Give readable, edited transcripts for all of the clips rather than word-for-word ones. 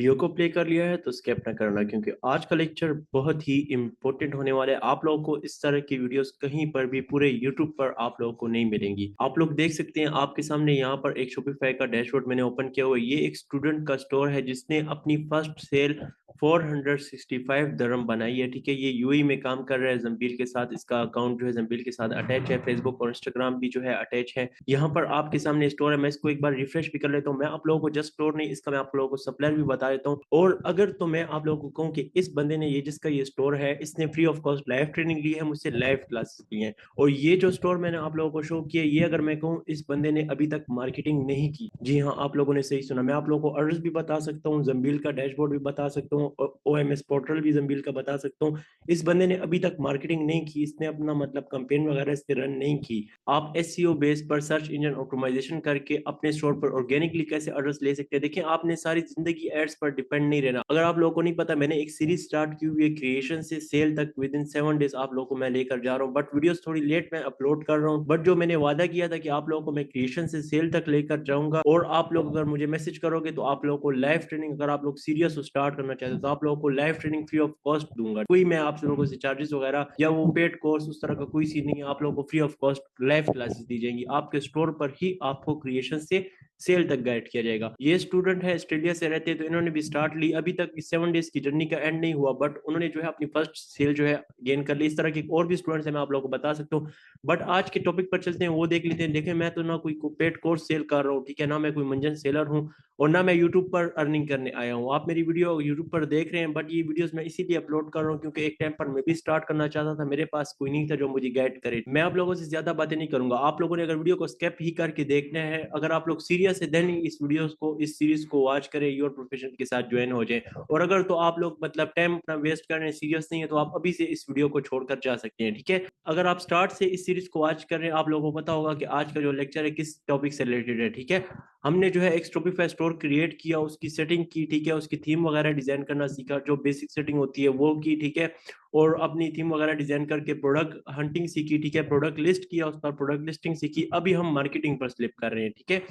Video को play कर लिया है तो स्किप ना करना, क्योंकि आज का लेक्चर बहुत ही इम्पोर्टेंट होने वाला है। आप लोगों को इस तरह की वीडियोस कहीं पर भी पूरे यूट्यूब पर आप लोगों को नहीं मिलेंगी। आप लोग देख सकते हैं आपके सामने यहाँ पर एक शॉपिफाई का डैशबोर्ड मैंने ओपन किया हुआ है। ये एक स्टूडेंट का स्टोर है जिसने अपनी फर्स्ट सेल 465 दरम बनाई है। ठीक है, ये यूएई में काम कर रहा है जंबील के साथ। इसका अकाउंट जो है जंबील के साथ अटैच है, फेसबुक और इंस्टाग्राम भी जो है अटैच है। यहाँ पर आपके सामने स्टोर है। मैं इसको एक बार रिफ्रेश भी कर लेता हूँ। मैं आप लोगों को जस्ट स्टोर नहीं, इसका मैं आप लोगों को सप्लायर भी बता देता हूँ। और अगर तो मैं आप लोगों को कहूँ कि इस बंदे ने, ये जिसका ये स्टोर है, इसने free of cost live training ली है, मुझसे लाइव क्लासेस ली है। और ये जो स्टोर मैंने आप लोगों को शो किया, ये अगर मैं कहूँ इस बंदे ने अभी तक मार्केटिंग नहीं की। जी हाँ, आप लोगों ने सही सुना। मैं आप लोगों को अर्ज भी बता सकता हूँ, जंबील का डैशबोर्ड भी बता सकता हूँ, ओएमएस पोर्टल भी जंबील का बता सकता हूँ। इस बंदे ने अभी तक मार्केटिंग नहीं की, इसने अपना मतलब कैंपेन वगैरह इससे रन नहीं की। आप एसईओ बेस पर सर्च इंजन ऑप्टिमाइजेशन करके अपने स्टोर पर ऑर्गेनिकली कैसे ऑर्डर्स ले सकते हैं। देखिए, आपने सारी जिंदगी एड्स पर डिपेंड नहीं रहना। अगर आप लोगों को नहीं पता, मैंने एक सीरीज स्टार्ट की हुई है क्रिएशन से सेल तक, विद इन 7 डेज आप लोगों को मैं लेकर जा रहा हूँ। बट वीडियोस थोड़ी लेट में अपलोड कर रहा हूँ, बट जो मैंने वादा किया था कि आप लोगों को मैं क्रिएशन से सेल तक लेकर जाऊंगा, और आप लोग अगर मुझे मैसेज करोगे तो आप लोगों को लाइव ट्रेनिंग, अगर आप लोग सीरियस स्टार्ट करना चाहते हो तो आप लोगों को live training free of cost दूंगा। कोई मैं आप लोगों से चार्जेस वगैरह या वो पेड कोर्स उस तरह का कोई चीज नहीं है। आप लोगों को free of cost live classes दी जाएंगी। आपके स्टोर पर ही आपको क्रिएशन से सेल तक गाइड किया जाएगा। ये स्टूडेंट है, ऑस्ट्रेलिया से रहते हैं, तो इन्होंने भी स्टार्ट ली। अभी तक 7 डेज की जर्नी का एंड नहीं हुआ, बट उन्होंने जो है अपनी फर्स्ट सेल जो है गेन कर ली। इस तरह के और भी स्टूडेंट्स हैं, मैं आप लोगों को बता सकता हूँ। बट आज के टॉपिक पर चलते हैं, वो देख लेते हैं। देखें, मैं तो ना कोई पेड कोर्स सेल कर रहा हूँ, ठीक है, ना मैं कोई मंजन सेलर हूँ, और ना मैं यूट्यूब पर अर्निंग करने आया हूँ। आप मेरी वीडियो यूट्यूब पर देख रहे हैं, बट ये वीडियोस मैं इसीलिए अपलोड कर रहा हूँ क्योंकि एक टाइम पर मैं भी स्टार्ट करना चाहता था, मेरे पास कोई नहीं था जो मुझे गाइड करे। मैं आप लोगों से ज्यादा बातें नहीं करूंगा। आप लोगों ने अगर वीडियो को स्किप ही करके देखना है, अगर आप लोग सीरियस है, देन इस वीडियोस को, इस सीरीज को वॉच करें, योर प्रोफेशन के साथ ज्वाइन हो जाए। और अगर तो आप लोग मतलब टाइम अपना वेस्ट कर रहे हैं, सीरियस नहीं है, तो आप अभी से इस वीडियो को छोड़कर जा सकते हैं। ठीक है, अगर आप स्टार्ट से इस सीरीज को वॉच कर रहे हैं, आप लोगों को पता होगा कि आज का जो लेक्चर है किस टॉपिक से रिलेटेड है। ठीक है, हमने जो है एक शॉपिफाई स्टोर क्रिएट किया, उसकी सेटिंग की, ठीक है, उसकी थीम वगैरह डिजाइन करना सीखा, जो बेसिक सेटिंग होती है वो की, ठीक है, और अपनी थीम वगैरह डिजाइन करके प्रोडक्ट हंटिंग सीखी, ठीक है, प्रोडक्ट लिस्ट किया, उस पर प्रोडक्ट लिस्टिंग सीखी। अभी हम मार्केटिंग पर स्लिप कर रहे हैं। ठीक है,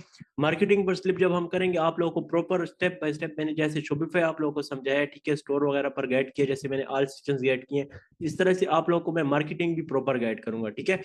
मार्केटिंग पर स्लिप जब हम करेंगे, आप लोगों को प्रॉपर स्टेप बाय स्टेप, मैंने जैसे शॉपिफाई आप लोगों को समझाया, ठीक है, स्टोर वगैरह पर गाइड किया, जैसे मैंने ऑल सेक्शंस गाइड किए, इस तरह से आप लोगों को मैं मार्केटिंग भी प्रॉपर गाइड करूंगा। ठीक है,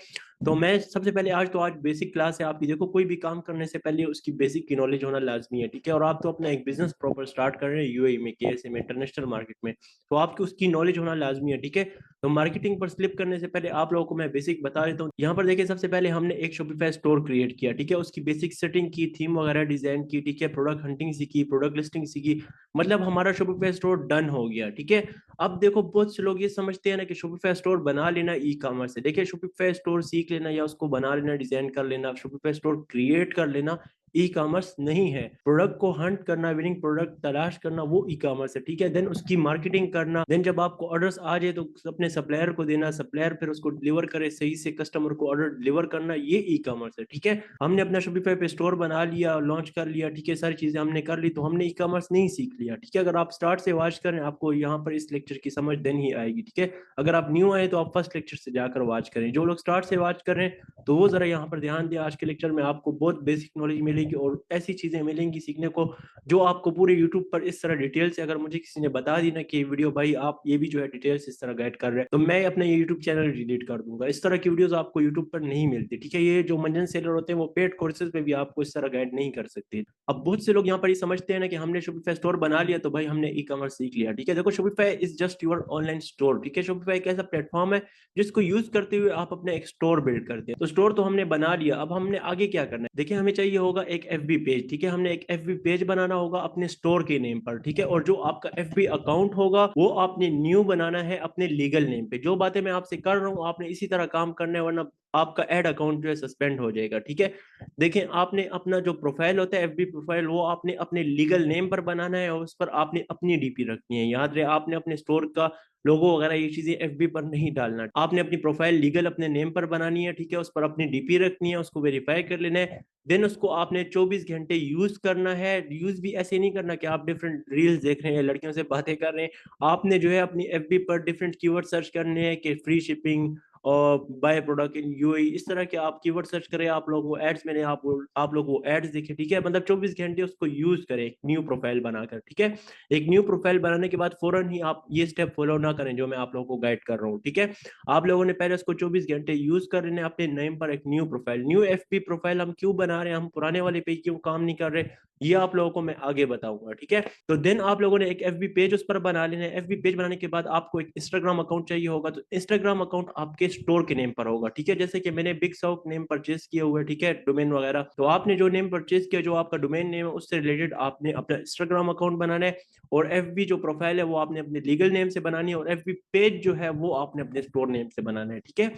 तो मैं सबसे पहले आज बेसिक क्लास है आपकी। देखो, कोई भी काम करने से पहले उसकी बेसिक की नॉलेज होना लाजमी है। ठीक है, और आप तो अपना एक बिजनेस प्रॉपर स्टार्ट कर रहे हैं यूएई में, केएसए में, इंटरनेशनल मार्केट में, तो आपकी उसकी नॉलेज होना लाजमी है। ठीक है, तो मार्केटिंग पर स्लिप करने से पहले आप लोगों को मैं बेसिक बता देता हूँ। यहाँ पर देखिए, सबसे पहले हमने एक शॉपिफाई स्टोर क्रिएट किया, ठीक है, उसकी बेसिक सेटिंग की, थीम वगैरह डिजाइन की, ठीक है, प्रोडक्ट हंटिंग सीखी, प्रोडक्ट लिस्टिंग सीखी, मतलब हमारा शॉपिफाई स्टोर डन हो गया। ठीक है, अब देखो, बहुत से लोग ये समझते हैं ना कि शॉपिफाई स्टोर बना लेना ई कॉमर्स है। देखिए, शॉपिफाई स्टोर सीख लेना या उसको बना लेना, डिजाइन कर लेना, शॉपिफाई स्टोर क्रिएट कर लेना, ई कॉमर्स नहीं है। प्रोडक्ट को हंट करना, विनिंग प्रोडक्ट तलाश करना, वो ई कॉमर्स है। ठीक है, देन उसकी मार्केटिंग करना, देन जब आपको ऑर्डर्स आ जाए तो अपने सप्लायर को देना, सप्लायर फिर उसको डिलीवर करे सही से, कस्टमर को ऑर्डर डिलीवर करना, ये ई कॉमर्स है। ठीक है, हमने अपना शॉपिफाई पे स्टोर बना लिया, लॉन्च कर लिया, ठीक है, सारी चीजें हमने कर ली, तो हमने ई कॉमर्स नहीं सीख लिया। ठीक है, अगर आप स्टार्ट से वॉच करें, आपको यहाँ पर इस लेक्चर की समझ देन ही आएगी। ठीक है, अगर आप न्यू आए तो आप फर्स्ट लेक्चर से जाकर वॉच करें। जो लोग स्टार्ट से वॉच कर रहे हैं तो वो जरा यहाँ पर ध्यान दें। आज के लेक्चर में आपको बहुत बेसिक नॉलेज मिलेगी और ऐसी चीजें मिलेंगी सीखने को जो आपको पूरे यूट्यूब पर इस तरह डिटेल से, अगर मुझे किसी ने बता दी ना कि वीडियो भाई आप ये भी जो है डिटेल से इस तरह गाइड कर रहे हैं, तो मैं अपना ये यूट्यूब चैनल डिलीट कर दूंगा। इस तरह की वीडियोस आपको यूट्यूब पर नहीं मिलती। ठीक है, ये जो मंजन सेलर होते हैं वो पेड कोर्सेज पे भी आपको इस तरह गाइड नहीं कर सकते। अब बहुत से लोग यहाँ पर ये समझते हैं ना कि हमने शॉपिफाई स्टोर बना लिया तो भाई हमने ई कॉमर्स सीख लिया। ठीक है, देखो, Shopify is just your online store. ठीक है, शॉपिफाई एक ऐसा प्लेटफॉर्म है जिसको यूज करते हुए आप अपना एक स्टोर बिल्ड करते हैं। तो स्टोर तो हमने बना लिया, अब हमने आगे क्या करना है? देखिए, हमें चाहिए होगा एक एफबी पेज। ठीक है, हमने एक एफबी पेज बनाना होगा अपने स्टोर के नेम पर। ठीक है, और जो आपका एफबी अकाउंट होगा वो आपने न्यू बनाना है अपने लीगल नेम पे। जो बातें मैं आपसे कर रहा हूँ आपने इसी तरह काम करना है, वरना आपका एड अकाउंट जो है सस्पेंड हो जाएगा। ठीक है, देखें, आपने अपना जो प्रोफाइल होता है एफबी प्रोफाइल, वो आपने अपने लीगल नेम पर बनाना है और उस पर आपने अपनी डीपी रखनी है। याद रहे, आपने अपने स्टोर का लोगो वगैरह ये चीजें एफबी पर नहीं डालना। आपने अपनी प्रोफाइल लीगल अपने नेम पर बनानी है। ठीक है, उस पर अपनी डीपी रखनी है, उसको वेरीफाई कर लेना है, देन उसको आपने 24 घंटे यूज करना है। यूज भी ऐसे नहीं करना कि आप डिफरेंट रील्स देख रहे हैं, लड़कियों से बातें कर रहे हैं। आपने जो है अपनी एफबी पर डिफरेंट कीवर्ड सर्च करने हैं कि फ्री शिपिंग और बाय प्रोडक्ट इन यूएई, इस तरह के आप कीवर्ड सर्च करें, आप लोग वो एड्स मैंने आप लोग वो एड्स देखें, ठीक है। मतलब 24 घंटे उसको यूज करें एक न्यू प्रोफाइल बनाकर, ठीक है। एक न्यू प्रोफाइल बनाने के बाद फौरन ही आप ये स्टेप फॉलो ना करें जो मैं आप लोगों को गाइड कर रहा हूँ, ठीक है। आप लोगों ने पहले उसको 24 घंटे यूज कर लेने अपने नेम पर एक new profile, new FB profile हम क्यों बना रहे हैं, हम पुराने वाले पे क्यों काम नहीं कर रहे, ये आप लोगों को मैं आगे बताऊंगा, ठीक है। तो देन आप लोगों ने एक एफबी पेज उस पर बना लेना है। एफबी पेज बनाने के बाद आपको एक इंस्टाग्राम अकाउंट चाहिए होगा, तो इंस्टाग्राम अकाउंट आपके स्टोर के नेम पर होगा, ठीक है। जैसे कि मैंने बिग सॉक नेम परचेज किया हुआ है, ठीक है, डोमेन वगैरह, तो आपने जो नेम परचेज किया, जो आपका डोमेन नेम है, उससे रिलेटेड आपने अपना इंस्टाग्राम अकाउंट बनाना है। और एफबी जो प्रोफाइल है वो आपने अपने लीगल नेम से बनानी है, और एफबी पेज जो है वो आपने अपने स्टोर नेम से बनाना है, ठीक है।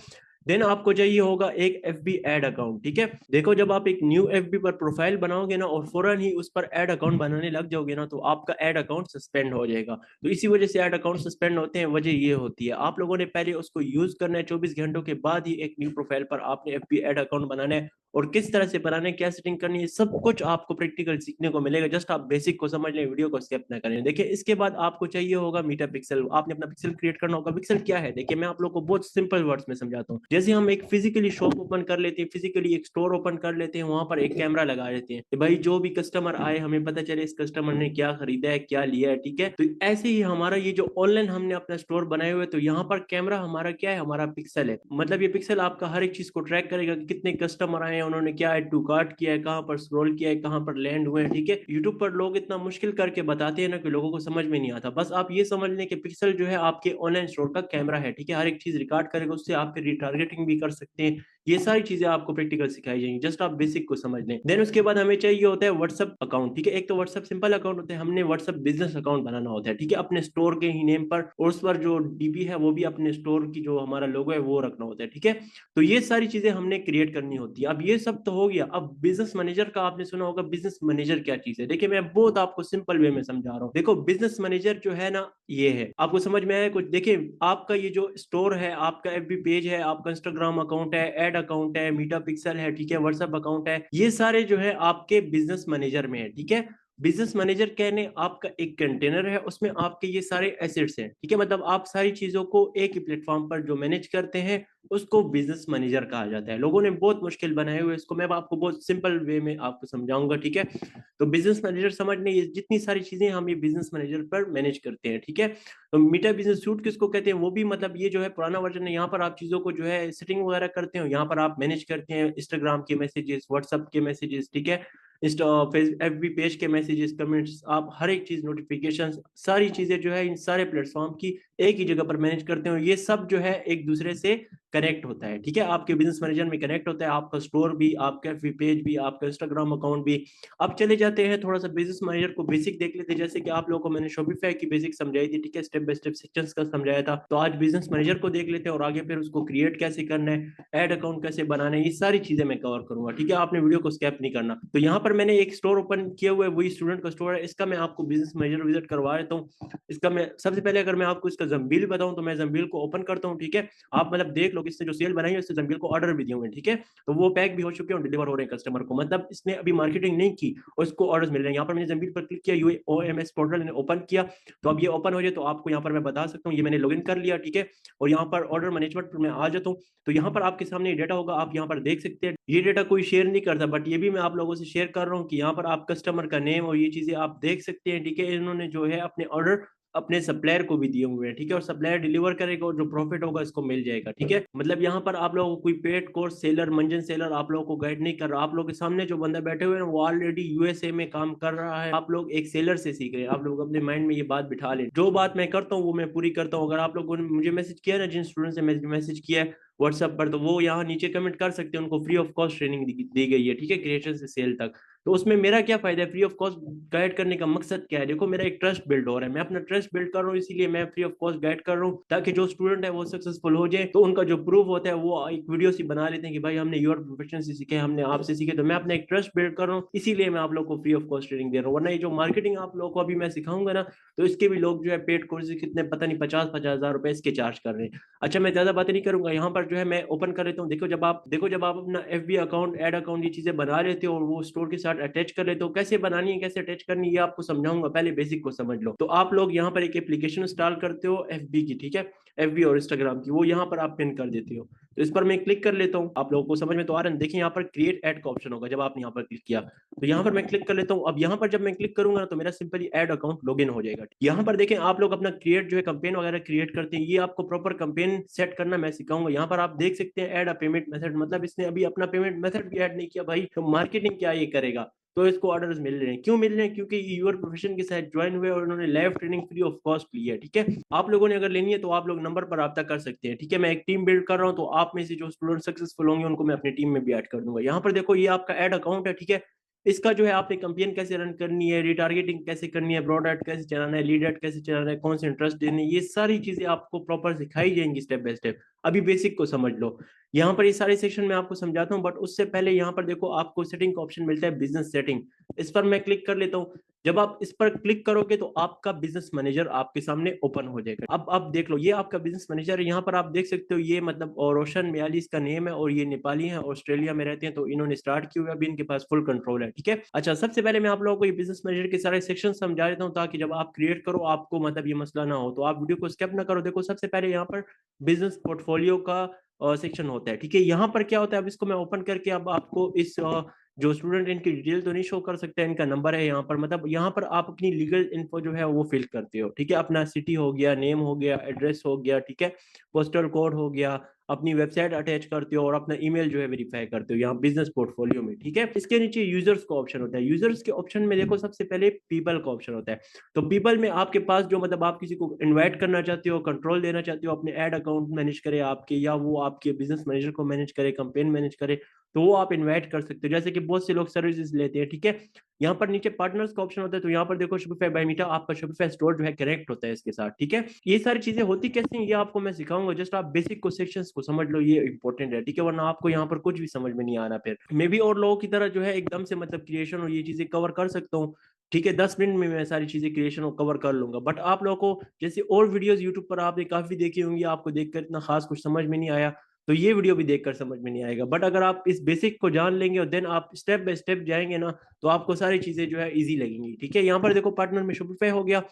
देन आपको चाहिए होगा एक एफबी एड अकाउंट, ठीक है। देखो जब आप एक न्यू एफबी पर प्रोफाइल बनाओगे ना और फौरन ही उस पर एड अकाउंट बनाने लग जाओगे ना, तो आपका एड अकाउंट सस्पेंड हो जाएगा। तो इसी वजह से एड अकाउंट सस्पेंड होते हैं, वजह ये होती है आप लोगों ने पहले उसको यूज करना है, 24 घंटों के बाद ही एक न्यू प्रोफाइल पर आपने एफबी एड अकाउंट बनाना है। और किस तरह से बनाना है, क्या सेटिंग करनी है, सब कुछ आपको प्रैक्टिकल सीखने को मिलेगा। जस्ट आप बेसिक को समझ लें, वीडियो को स्किप ना करें। देखिए इसके बाद आपको चाहिए होगा मीटा पिक्सल, आपने अपना पिक्सल क्रिएट करना होगा। पिक्सल क्या है, देखिए मैं आप लोग को बहुत सिंपल वर्ड्स में समझाता हूँ। जैसे हम एक फिजिकली शॉप ओपन कर लेते हैं, फिजिकली एक स्टोर ओपन कर लेते हैं, वहां पर एक कैमरा लगा लेते हैं कि भाई जो भी कस्टमर आए हमें पता चले इस कस्टमर ने क्या खरीदा है, क्या लिया है, ठीक है। तो ऐसे ही हमारा ये जो ऑनलाइन हमने अपना स्टोर बनाए हुए, तो यहाँ पर कैमरा हमारा क्या है, हमारा पिक्सल है। मतलब ये पिक्सल आपका हर एक चीज को ट्रैक करेगा कि कितने कस्टमर आए हैं, उन्होंने क्या ऐड टू कार्ट किया है, कहाँ पर स्क्रॉल किया है, कहाँ पर लैंड हुए हैं, ठीक है। यूट्यूब पर लोग इतना मुश्किल करके बताते हैं ना कि लोगों को समझ में नहीं आता। बस आप ये समझ लें कि पिक्सल जो है आपके ऑनलाइन स्टोर का कैमरा है, ठीक है। हर एक चीज रिकॉर्ड करेगा, उससे आप फिर रिटारगेटिंग भी कर सकते हैं। ये सारी चीजें आपको प्रैक्टिकल सिखाई जाएंगी, जस्ट आप बेसिक को समझ लें। देन उसके बाद हमें चाहिए होता है व्हाट्सएप अकाउंट, ठीक है। एक तो व्हाट्सएप सिंपल अकाउंट होता है, हमने व्हाट्सएप बिजनेस अकाउंट बनाना होता है, ठीक है, अपने स्टोर के ही नेम पर। और उस पर जो डीपी है वो भी अपने स्टोर की जो हमारा लोगो है वो रखना होता है, ठीक है। तो ये सारी चीजें हमने क्रिएट करनी होती है। अब ये सब तो हो गया, अब बिजनेस मैनेजर का आपने सुना होगा। बिजनेस मैनेजर क्या चीज है, देखिए मैं बहुत आपको सिंपल वे में समझा रहा हूँ। देखो बिजनेस मैनेजर जो है ना, ये है, आपको समझ में आया कुछ। देखिए आपका ये जो स्टोर है, आपका एफबी पेज है, आपका इंस्टाग्राम अकाउंट है, एड अकाउंट है, मीटा पिक्सल है, ठीक है, व्हाट्सएप अकाउंट है, ये सारे जो है आपके बिजनेस मैनेजर में है, ठीक है। बिजनेस मैनेजर कहने आपका एक कंटेनर है, उसमें आपके ये सारे एसेट्स हैं, ठीक है। मतलब आप सारी चीजों को एक ही प्लेटफॉर्म पर जो मैनेज करते हैं उसको बिजनेस मैनेजर कहा जाता है। लोगों ने बहुत मुश्किल बनाए हुए इसको, मैं आपको बहुत सिंपल वे में आपको समझाऊंगा, ठीक है। तो बिजनेस मैनेजर समझने, ये जितनी सारी चीजें हम ये बिजनेस मैनेजर पर मैनेज करते हैं, ठीक है। तो मीटा बिजनेस सूट किसको कहते हैं, वो भी मतलब ये जो है पुराना वर्जन है। यहाँ पर आप चीजों को जो है सेटिंग वगैरह करते हो, यहाँ पर आप मैनेज करते हैं इंस्टाग्राम के मैसेजेस, व्हाट्सएप के मैसेजेस, ठीक है, इंस्टा एफबी पेज के मैसेजेस, कमेंट्स, आप हर एक चीज, नोटिफिकेशंस, सारी चीजें जो है इन सारे प्लेटफॉर्म की एक ही जगह पर मैनेज करते हो। ये सब जो है एक दूसरे से कनेक्ट होता है, ठीक है। आपके बिजनेस मैनेजर में कनेक्ट होता है आपका स्टोर भी, आपका एफबी पेज भी, आपका इंस्टाग्राम अकाउंट भी। अब चले जाते हैं थोड़ा सा बिजनेस मैनेजर को बेसिक देख लेते हैं। जैसे कि आप लोगों को मैंने शॉपिफाई की बेसिक समझाई थी, ठीक है, स्टेप बाय स्टेप सेक्शंस का समझाया था। तो आज बिजनेस मैनेजर को देख लेते हैं और आगे फिर उसको क्रिएट कैसे करना है, एड अकाउंट कैसे बनाना है, ये सारी चीजें मैं कवर करूंगा, ठीक है। आपने वीडियो को स्किप नहीं करना। तो यहाँ पर मैंने एक स्टोर ओपन किया हुआ है, वही स्टूडेंट का स्टोर है। इसका मैं आपको बिजनेस मैनेजर विजिट करवा देता हूँ। इसका मैं सबसे पहले अगर मैं आपको इसका जम्बील बताऊं, तो मैं जम्बील को ओपन करता हूँ, ठीक है। आप मतलब देख लो, इससे जो सेल बनाई है इससे जम्बील को ऑर्डर भी दिए हुए हैं, ठीक है। तो वो पैक भी हो चुके हैं और डिलीवर हो रहे हैं कस्टमर को, मतलब इसने अभी मार्केटिंग नहीं की और इसको ऑर्डर मिल रहे हैं। यहाँ पर मैंने जम्बील पर क्लिक किया, यूएमएस पोर्टल ओपन किया। तो अब ये ओपन हो जाए तो आपको यहाँ पर मैं बता सकता हूँ, ये मैंने लॉगिन कर लिया, ठीक है। और यहाँ पर ऑर्डर मैनेजमेंट में आ जाता हूँ। तो यहाँ पर आपके सामने डेटा होगा, आप यहाँ पर देख सकते हैं। ये डेटा कोई शेयर नहीं करता, बट ये भी मैं आप लोगों से शेयर कर रहा हूँ कि यहाँ पर आप कस्टमर का नेम और ये चीजें आप देख सकते हैं, ठीक है। इन्होंने जो है अपने ऑर्डर अपने सप्लायर को भी दिए हुए हैं, ठीक है। और सप्लायर डिलीवर करेगा और जो प्रॉफिट होगा इसको मिल जाएगा, ठीक है। मतलब यहाँ पर आप लोगों को कोई पेड कोर्स सेलर, मंजन सेलर आप लोगों को गाइड नहीं कर रहा। आप लोगों के सामने जो बंदा बैठे हुए हैं वो ऑलरेडी यूएसए में काम कर रहा है। आप लोग एक सेलर से सीख रहे हैं। आप लोग अपने माइंड में ये बात बिठा लें, जो बात मैं करता हूँ वो मैं पूरी करता हूँ। अगर आप लोगों ने मुझे मैसेज किया ना, जिन स्टूडेंट से मैसेज किया है व्हाट्सएप पर, तो वो यहाँ नीचे कमेंट कर सकते हैं। उनको फ्री ऑफ कॉस्ट ट्रेनिंग दी गई है, ठीक है, क्रिएशन से सेल तक। तो उसमें मेरा क्या फायदा है, फ्री ऑफ कॉस्ट गाइड करने का मकसद क्या है। देखो मेरा एक ट्रस्ट बिल्ड हो रहा है, मैं अपना ट्रस्ट बिल्ड कर रहा हूँ, इसीलिए मैं फ्री ऑफ कॉस्ट गाइड कर रहा हूँ, ताकि जो स्टूडेंट है वो सक्सेसफुल हो जाए। तो उनका जो प्रूफ होता है वो एक वीडियो सी बना लेते हैं कि भाई हमने योर प्रोफेशन से सीखे, हमने आपसे सीखे। तो मैं अपना एक ट्रस्ट बिल्ड कर रहा हूँ, इसीलिए मैं आप लोग को फ्री ऑफ कॉस्ट ट्रेनिंग दे रहा हूँ। वरना ये जो मार्केटिंग आप लोगों को अभी मैं सिखाऊंगा ना, तो इसके भी लोग जो है पेड कोर्स कितने पता नहीं 50-50 हज़ार रुपए इसके चार्ज कर रहे हैं। अच्छा मैं ज्यादा बातें नहीं करूंगा, यहाँ पर जो है मैं ओपन कर लेता हूँ। देखो जब आप अपना एफबी अकाउंट, एड अकाउंट, ये चीजें बना लेते हो और वो स्टोर के साथ अटैच कर लेते हो, कैसे बनानी है, कैसे अटैच करनी है, ये आपको समझाऊंगा। पहले बेसिक को समझ लो। तो आप लोग यहाँ पर एक एप्लीकेशन इंस्टॉल करते हो एफबी की, ठीक है, एफबी और इंस्टाग्राम की, वो यहाँ पर आप पिन कर देते हो। तो इस पर मैं क्लिक कर लेता हूँ। आप लोगों को समझ में तो आ रहा है, देखिए यहाँ पर क्रिएट ऐड का ऑप्शन होगा, जब आपने यहाँ पर क्लिक किया तो यहाँ पर मैं क्लिक कर लेता हूँ। अब यहाँ पर जब मैं क्लिक करूंगा ना तो मेरा सिंपली ऐड अकाउंट लॉगिन हो जाएगा। यहाँ पर देखें आप लोग अपना क्रिएट जो है कैंपेन वगैरह क्रिएट करते हैं, ये आपको प्रॉपर कैंपेन सेट करना मैं सिखाऊंगा। यहाँ पर आप देख सकते हैं ऐड अ पेमेंट मेथड, मतलब इसने अभी अपना पेमेंट मेथड भी ऐड नहीं किया भाई, तो मार्केटिंग क्या ये करेगा। तो इसको ऑर्डर्स मिल रहे हैं, क्यों मिल रहे हैं, क्योंकि यूर प्रोफेशन के साथ ज्वाइन हुए और उन्होंने live training free of cost ली है। ठीक है, आप लोगों ने अगर लेनी है तो आप लोग नंबर पर रब्ता कर सकते हैं। ठीक है, मैं एक टीम बिल्ड कर रहा हूँ, तो आप में से जो स्टूडेंट सक्सेसफुल होंगे उनको मैं अपनी टीम में भी ऐड कर दूंगा। यहाँ पर देखो ये आपका ऐड अकाउंट है। ठीक है, इसका जो है आपने कैंपेन कैसे रन करनी है, रिटारगेटिंग कैसे करनी है, ब्रॉड ऐड कैसे चलाना है, लीड ऐड कैसे चलाना है, कौन से इंटरेस्ट देने, ये सारी चीजें आपको प्रॉपर सिखाई जाएंगी स्टेप बाय स्टेप। अभी बेसिक को समझ लो। यहाँ पर ये सारे सेक्शन में आपको समझाता हूँ, बट उससे पहले यहाँ पर देखो आपको सेटिंग का ऑप्शन मिलता है, बिजनेस सेटिंग। इस पर मैं क्लिक कर लेता हूँ। जब आप इस पर क्लिक करोगे तो आपका बिजनेस मैनेजर आपके सामने ओपन हो जाएगा। अब आप देख लो, ये आपका बिजनेस मैनेजर है। यहाँ पर आप देख सकते हो ये मतलब रोशन मियाली इसका नेम है, और ये नेपाली है, ऑस्ट्रेलिया में रहते हैं, तो इन्होंने स्टार्ट किया हुआ, अभी इनके पास फुल कंट्रोल है। ठीक है, अच्छा सबसे पहले मैं आप लोगों को ये बिजनेस मैनेजर के सारे सेक्शन समझा देता हूँ, ताकि जब आप क्रिएट करो आपको मतलब ये मसला ना हो, तो आप वीडियो को स्किप ना करो। देखो सबसे पहले यहाँ पर बिजनेस पोर्टफोलियो का सेक्शन होता है। ठीक है, यहाँ पर क्या होता है, अब इसको मैं ओपन करके अब आपको इस जो स्टूडेंट इनकी डिटेल तो नहीं शो कर सकते, इनका नंबर है यहाँ पर, मतलब यहाँ पर आप अपनी लीगल इन्फो जो है वो फिल करते हो। ठीक है, अपना सिटी हो गया, नेम हो गया, एड्रेस हो गया, ठीक है, पोस्टल कोड हो गया, अपनी वेबसाइट अटैच करते हो और अपना ईमेल जो है वेरीफाई करते हो यहाँ बिजनेस पोर्टफोलियो में। ठीक है, इसके नीचे यूजर्स का ऑप्शन होता है। यूजर्स के ऑप्शन में देखो सबसे पहले पीपल का ऑप्शन होता है। तो पीपल में आपके पास जो मतलब आप किसी को इनवाइट करना चाहते हो, कंट्रोल देना चाहते हो, अपने एड अकाउंट मैनेज करे आपके, या वो आपके बिजनेस मैनेजर को मैनेज करे, कंपेन मैनेज करे, तो वो आप इनवाइट कर सकते हो। जैसे कि बहुत से लोग सर्विसेज लेते हैं। ठीक है, यहाँ पर नीचे पार्टनर्स का ऑप्शन होता है। तो यहाँ पर देखो शॉपिफाई बाय मीटा, आपका शॉपिफाई स्टोर जो है कनेक्ट होता है इसके साथ। ठीक है, ये सारी चीजें होती कैसे हैं ये आपको मैं सिखाऊंगा, जस्ट आप बेसिक को सेक्शंस को समझ लो, ये इंपॉर्टेंट है। ठीक है, वरना आपको यहाँ पर कुछ भी समझ में नहीं आना। फिर मैं भी और लोगों की तरह जो है एकदम से मतलब क्रिएशन और ये चीजें कवर कर सकता हूँ। ठीक है, 10 मिनट में मैं सारी चीजें क्रिएशन और कवर कर लूंगा, बट आप लोगों को जैसे और वीडियोस यूट्यूब पर आपने काफी देखी होंगी, आपको देखकर इतना खास कुछ समझ में नहीं आया, तो ये वीडियो भी देखकर समझ में नहीं आएगा। बट अगर आप इस बेसिक को जान लेंगे और देन आप स्टेप बाय स्टेप जाएंगे ना, तो आपको सारी चीजें जो है इजी लगेंगी। ठीक है, यहाँ पर देखो पार्टनर में शॉपिफाई हो गया।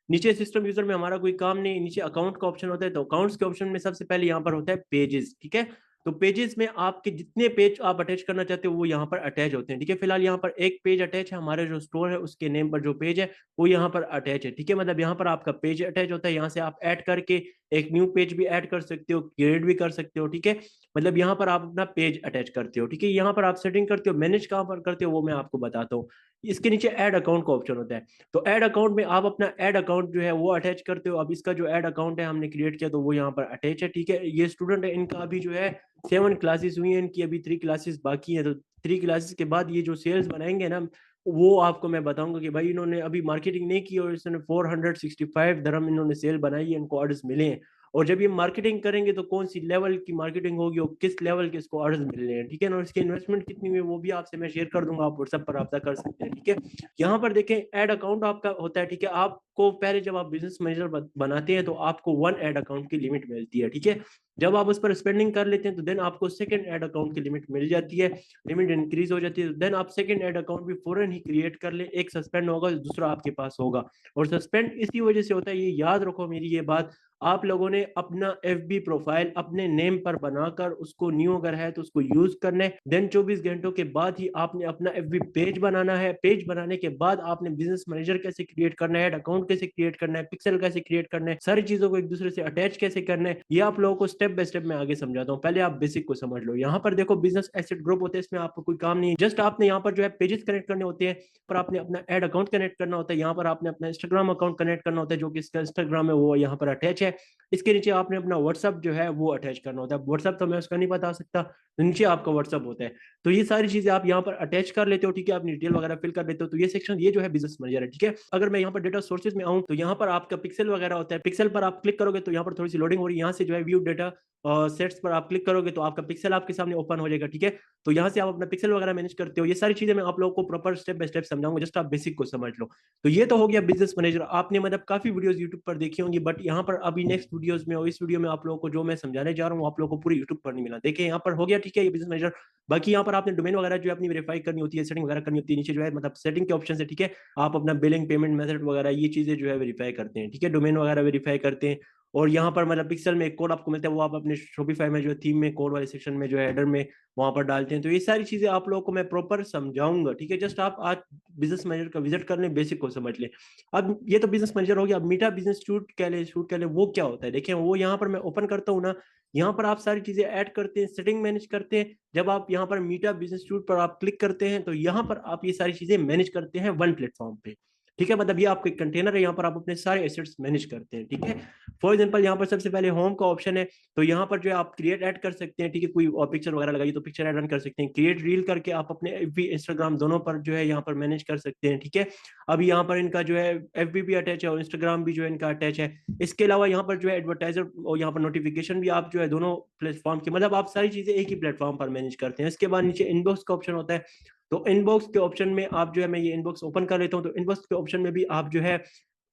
नीचे सिस्टम यूजर में हमारा कोई काम नहीं, नीचे अकाउंट का ऑप्शन होता है। तो अकाउंट्स के ऑप्शन में सबसे पहले यहाँ पर होता है पेजेस। ठीक है, तो पेजेस में आपके जितने पेज आप अटैच करना चाहते हो वो यहाँ पर अटैच होते हैं। ठीक है, फिलहाल यहाँ पर एक पेज अटैच है, हमारे जो स्टोर है उसके नेम पर जो पेज है वो यहाँ पर अटैच है। ठीक है, मतलब यहाँ पर आपका पेज अटैच होता है, यहाँ से आप ऐड करके एक न्यू पेज भी ऐड कर सकते हो, क्रिएट भी कर सकते हो। ठीक है, मतलब यहाँ पर आप अपना पेज अटैच करते हो। ठीक है, यहाँ पर आप सेटिंग करते हो, मैनेज कहाँ पर करते हो वो मैं आपको बताता हूँ। इसके नीचे ऐड अकाउंट का ऑप्शन होता है। तो ऐड अकाउंट में आप अपना ऐड अकाउंट जो है वो अटैच करते हो। अब इसका जो ऐड अकाउंट है हमने क्रिएट किया तो वो यहाँ पर अटैच है। ठीक है, ये स्टूडेंट है, इनका अभी जो है 7 क्लासेस हुई है, इनकी अभी 3 क्लासेस बाकी है। तो 3 क्लासेस के बाद ये जो सेल्स बनाएंगे ना, वो आपको मैं बताऊंगा कि भाई इन्होंने अभी मार्केटिंग नहीं की और इसने 465 dirham इन्होंने सेल बनाई है, इनको ऑर्डर्स मिले हैं। और जब ये मार्केटिंग करेंगे तो कौन सी लेवल की मार्केटिंग होगी और किस लेवल के इसको ऑर्डर्स मिल रहे हैं। ठीक है ना, और इसकी इन्वेस्टमेंट कितनी हुई है वो भी आपसे मैं शेयर कर दूंगा, आप व्हाट्सएप पर रब्ता कर सकते हैं। ठीक है, यहाँ पर देखें ऐड अकाउंट आपका होता है। ठीक है, आपको पहले जब आप बिजनेस मैनेजर बनाते हैं तो आपको 1 ऐड अकाउंट की लिमिट मिलती है। ठीक है, जब आप उस पर स्पेंडिंग कर लेते हैं तो देन आपको सेकंड ऐड अकाउंट की लिमिट मिल जाती है, लिमिट इंक्रीज हो जाती है। देन आप सेकंड ऐड अकाउंट भी फौरन ही क्रिएट कर ले, एक सस्पेंड होगा दूसरा आपके पास होगा। और सस्पेंड इसी वजह से होता है, ये याद रखो मेरी ये बात, आप लोगों ने अपना FB प्रोफाइल अपने नेम पर बनाकर उसको न्यू अगर है तो उसको यूज करना है। देन 24 घंटों के बाद ही आपने अपना FB पेज बनाना है। पेज बनाने के बाद आपने बिजनेस मैनेजर कैसे क्रिएट करना है, अकाउंट कैसे क्रिएट करना है, पिक्सल कैसे क्रिएट करना है, सारी चीजों को एक दूसरे से अटैच कैसे करना है, ये आप लोगों को स्टेप बाय स्टेप मैं आगे समझाता हूँ। पहले आप बेसिक को समझ लो। यहाँ पर देखो बिजनेस एसेट ग्रुप होते हैं, इसमें आपको कोई काम नहीं, जस्ट आपने यहाँ पर जो है पेजेस कनेक्ट करने होते हैं, पर आपने अपना ऐड अकाउंट कनेक्ट करना होता है, यहाँ पर आपने अपना इंस्टाग्राम अकाउंट कनेक्ट करना होता है, जो कि इसका इंस्टाग्राम है वो यहाँ पर अटैच है। इसके नीचे आपने अपना व्हाट्सअप जो है वो अटैच करना होता है। व्हाट्सअप तो मैं उसका नहीं बता सकता, तो नीचे आपका व्हाट्सअप होता है। तो ये सारी चीजें आप यहाँ पर अटैच कर लेते हो। ठीक है, अपनी डिटेल वगैरह फिल कर लेते हो। तो ये सेक्शन ये जो है बिजनेस मैनेजर है। ठीक है, अगर मैं यहाँ पर डेटा सोर्सेज में आऊँ तो यहाँ पर आपका पिक्सल वगैरह होता है। पिक्सल पर आप क्लिक करोगे तो यहाँ पर थोड़ी सी लोडिंग हो रही है, यहाँ से जो है व्यू डेटा सेट्स पर आप क्लिक करोगे तो आपका पिक्सल आपके सामने ओपन हो जाएगा। ठीक है, तो यहाँ से आप अपना पिक्सल वगैरह मैनेज करते हो। ये सारी चीजें मैं आप लोगों को प्रॉपर स्टेप बाय स्टेप समझाऊंगा, जस्ट आप बेसिक को समझ लो। तो ये तो हो गया बिजनेस मैनेजर। आपने मतलब काफी वीडियोस यूट्यूब पर देखी होंगी, बट यहाँ पर अभी नेक्स्ट वीडियोस में और इस वीडियो में आप लोगों को जो मैं समझाने जा रहा हूँ आप लोगों को पूरी यूट्यूब पर नहीं मिला। देखिए यहाँ पर हो गया। ठीक है, ये बिजनेस मैनेजर। बाकी यहाँ पर आपने डोमेन वगैरह जो है अपनी वेरीफाई करनी होती है, सेटिंग वगैरह करनी होती है। नीचे जो है मतलब सेटिंग के ऑप्शन है। ठीक है, आप अपना बिलिंग पेमेंट मेथड वगैरह ये चीजें जो है वेरीफाई करते हैं। ठीक है, डोमेन वगैरह वेरीफाई करते हैं। और यहाँ पर मतलब पिक्सल में एक कोड आपको मिलता है, वो आप अपने शॉपिफाई में जो है थीम में कोड वाले सेक्शन में जो है हेडर में वहां पर डालते हैं। तो ये सारी चीजें आप लोगों को मैं प्रॉपर समझाऊंगा, ठीक है। जस्ट आप आज बिजनेस मैनेजर का विजिट कर लें, बेसिक को समझ लें। अब ये तो बिजनेस मैनेजर हो गया। अब मीटा बिजनेस शूट कह ले वो क्या होता है, देखिए वो यहाँ पर मैं ओपन करता हूँ ना, यहाँ पर आप सारी चीजें ऐड करते हैं, सेटिंग मैनेज करते हैं। जब आप यहाँ पर मीटा बिजनेस शूट पर आप क्लिक करते हैं तो यहाँ पर आप ये सारी चीजें मैनेज करते हैं वन प्लेटफॉर्म पे, ठीक है। मतलब ये आपका एक कंटेनर है, यहाँ पर आप अपने सारे एसेट्स मैनेज करते हैं, ठीक है। फॉर एग्जाम्पल यहाँ पर सबसे पहले होम का ऑप्शन है, तो यहाँ पर जो है आप क्रिएट ऐड कर सकते हैं, ठीक है। कोई पिक्चर वगैरह लगाइए तो पिक्चर ऐड रन कर सकते हैं। क्रिएट रील करके आप अपने एफ बी इंस्टाग्राम दोनों पर जो है यहाँ पर मैनेज कर सकते हैं, ठीक है। अभी यहाँ पर इनका जो है एफ भी अटैच है और इंस्टाग्राम भी जो है इनका अटैच है। इसके अलावा यहाँ पर जो है एडवर्टाइजर और यहाँ पर नोटिफिकेशन भी आप जो है दोनों प्लेटफॉर्म की, मतलब आप सारी चीजें एक ही प्लेटफॉर्म पर मैनेज करते हैं। इसके बाद नीचे इनबॉक्स का ऑप्शन होता है, तो इनबॉक्स के ऑप्शन में आप जो है, मैं ये इनबॉक्स ओपन कर लेता हूँ, तो इनबॉक्स के ऑप्शन में भी आप जो है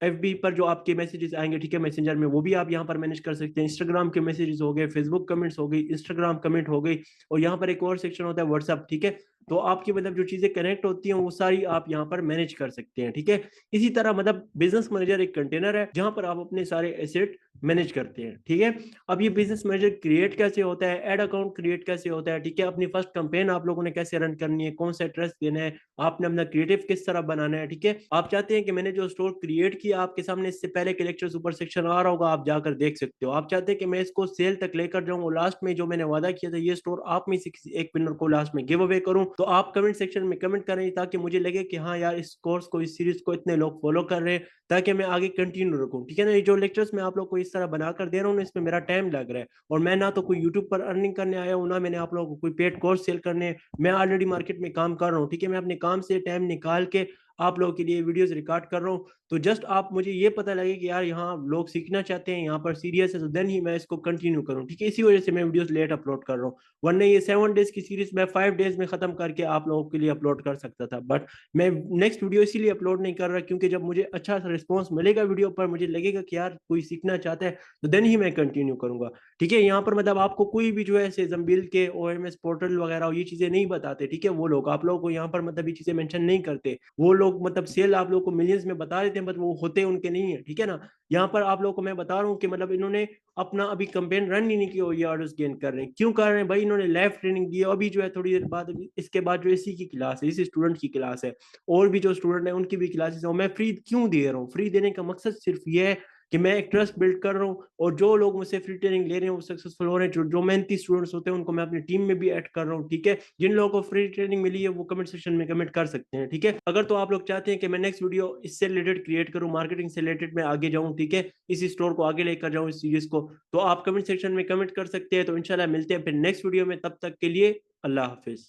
एफ पर जो आपके मैसेजेस आएंगे, ठीक है, मैसेंजर में, वो भी आप यहाँ पर मैनेज कर सकते हैं। इंस्टाग्राम के मैसेजेस हो गए, फेसबुक कमेंट्स हो गई, इंस्टाग्राम कमेंट हो गई, और यहाँ पर एक और सेक्शन होता है व्हाट्सअप, ठीक है। तो आपकी मतलब जो चीजें कनेक्ट होती हैं वो सारी आप यहाँ पर मैनेज कर सकते हैं, ठीक है। इसी तरह मतलब बिजनेस मैनेजर एक कंटेनर है जहां पर आप अपने सारे एसेट मैनेज करते हैं, ठीक है। अब ये बिजनेस मैनेजर क्रिएट कैसे होता है, एड अकाउंट क्रिएट कैसे होता है, ठीक है। अपनी फर्स्ट कैंपेन आप लोगों ने कैसे रन करनी है, कौन सा एड्रेस देना है, आपने अपना क्रिएटिव किस तरह बनाना है, ठीक है। आप चाहते हैं कि मैंने जो स्टोर क्रिएट किया आपके सामने, इससे पहले के लेक्चर ऊपर सेक्शन आ रहा होगा, आप जाकर देख सकते हो। आप चाहते हैं कि मैं इसको सेल तक लेकर जाऊं और लास्ट में जो मैंने वादा किया था ये स्टोर आप में से किसी एक विनर को लास्ट में गिव अवे करूं, तो आप कमेंट सेक्शन में कमेंट करें ताकि मुझे लगे कि हाँ यार इस कोर्स को, इस सीरीज को इतने लोग फॉलो कर रहे हैं, ताकि मैं आगे कंटिन्यू रखूं, ठीक है ना। ये जो लेक्चर्स मैं आप लोग को इस तरह बनाकर दे रहा हूँ, इसमें मेरा टाइम लग रहा है, और मैं ना तो कोई यूट्यूब पर अर्निंग करने आया हूँ, ना मैंने आप लोगों को कोई पेड कोर्स सेल करने। मैं ऑलरेडी मार्केट में काम कर रहा हूँ, ठीक है। मैं अपने काम से टाइम निकाल के आप लोगों के लिए वीडियोस रिकॉर्ड कर रहा हूँ। तो जस्ट आप मुझे ये पता लगे कि यार यहाँ लोग सीखना चाहते हैं, यहाँ पर सीरियस है, तो देन ही मैं इसको कंटिन्यू करूँ, ठीक है। इसी वजह से मैं वीडियोस लेट अपलोड कर रहा हूँ, वरना ये 7 डेज की सीरीज मैं 5 डेज में खत्म करके आप लोगों के लिए अपलोड कर सकता था। बट मैं नेक्स्ट वीडियो इसीलिए अपलोड नहीं कर रहा क्योंकि जब मुझे अच्छा सा रिस्पॉन्स मिलेगा वीडियो पर, मुझे लगेगा कि यार कोई सीखना चाहता है, तो देन ही मैं कंटिन्यू करूंगा, ठीक है। यहाँ पर मतलब आपको कोई भी जो है जम्बिल के ओएमएस पोर्टल वगैरह ये चीजें नहीं बताते, ठीक है। वो लोग आप लोगों को यहाँ पर मतलब ये चीजें मेंशन नहीं करते। वो लोग मतलब सेल आप लोगों को मिलियंस में बता देते हैं, बट वो होते उनके नहीं है, ठीक है ना। यहाँ पर आप लोगों को मैं बता रहा हूँ कि मतलब इन्होंने अपना अभी कैंपेन रन ही नहीं किया, ये ऑर्डर्स गेन कर रहे हैं। क्यों कर रहे हैं भाई, इन्होंने लाइव ट्रेनिंग दी है, अभी जो है थोड़ी देर बाद इसके बाद जो इसी की क्लास है, इसी स्टूडेंट की क्लास है, और भी जो स्टूडेंट है उनकी भी क्लासेस है। मैं फ्री क्यों दे रहा हूँ, फ्री देने का मकसद सिर्फ ये है कि मैं एक ट्रस्ट बिल्ड कर रहा हूँ, और जो लोग मुझसे फ्री ट्रेनिंग ले रहे हैं वो सक्सेसफुल हो रहे हैं। जो मेहनती स्टूडेंट्स होते हैं उनको मैं अपनी टीम में भी ऐड कर रहा हूँ, ठीक है। जिन लोगों को फ्री ट्रेनिंग मिली है वो कमेंट सेक्शन में कमेंट कर सकते हैं, ठीक है। अगर तो आप लोग चाहते हैं कि मैं नेक्स्ट वीडियो इससे रिलेटेड क्रिएट करूँ, मार्केटिंग से रिलेटेड मैं आगे जाऊँ, ठीक है, इस स्टोर को आगे लेकर जाऊँ इस सीरीज को, तो आप कमेंट सेक्शन में कमेंट कर सकते हैं। तो इंशाल्लाह मिलते हैं फिर नेक्स्ट वीडियो में, तब तक के लिए अल्लाह हाफिज।